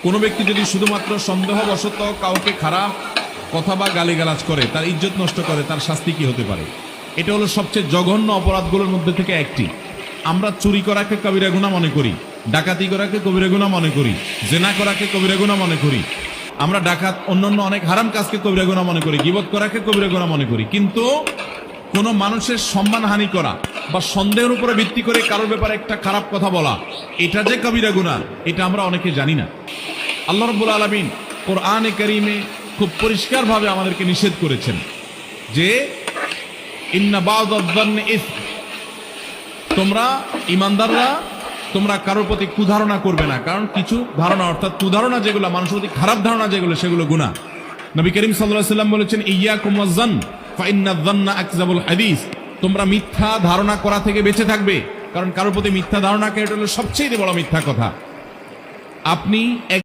কোনো ব্যক্তি যদি শুধুমাত্র সন্দেহবশত কাউকে খারাপ কথা বা গালিগালাজ করে, তার ইজ্জত নষ্ট করে, তার শাস্তি কি হতে পারে? এটা হলো সবচেয়ে জঘন্য অপরাধগুলোর মধ্যে থেকে একটি। আমরা চুরি করাকে কবিরা গুনাহ মনে করি, ডাকাতি করাকে কবিরা গুনাহ মনে করি, জেনা করাকে কবিরা গুনাহ মনে করি, আমরা ডাকাত অন্যান্য অনেক হারাম কাজকে কবিরা গুনাহ মনে করি, গীবত করাকে কবিরা গুনাহ মনে করি। কিন্তু কোন মানুষের সম্মানহানি করা বা সন্দেহের উপরে ভিত্তি করে কারোর ব্যাপারে একটা খারাপ কথা বলা, এটা যে কবিরা গুনাহ, এটা আমরা অনেকে জানি না। আল্লাহ রাব্বুল আলামিন কোরআনে কারীমে খুব পরিষ্কারভাবে আমাদেরকে নিষেধ করেছেন যে ইন্না বা'দায-যন্নি ইসম, তোমরা ঈমানদাররা তোমরা কারোর প্রতি কুধারণা করবে না, কারণ কিছু ধারণা অর্থাৎ কুধারণা যেগুলো মানুষের প্রতি খারাপ ধারণা যেগুলো, সেগুলো গুনাহ। নবী করিম সাল্লাল্লাহু আলাইহি ওয়াসাল্লাম বলেছেন ইয়্যাকুম ওয়ায-যন্ন ফা ইন্নায-যন্না আকযাবুল হাদিস, তোমরা মিথ্যা ধারণা করা থেকে বেঁচে থাকবে, কারণ কারোর প্রতি মিথ্যা ধারণা এটা হলো সবচেয়ে বড় মিথ্যা কথা। আপনি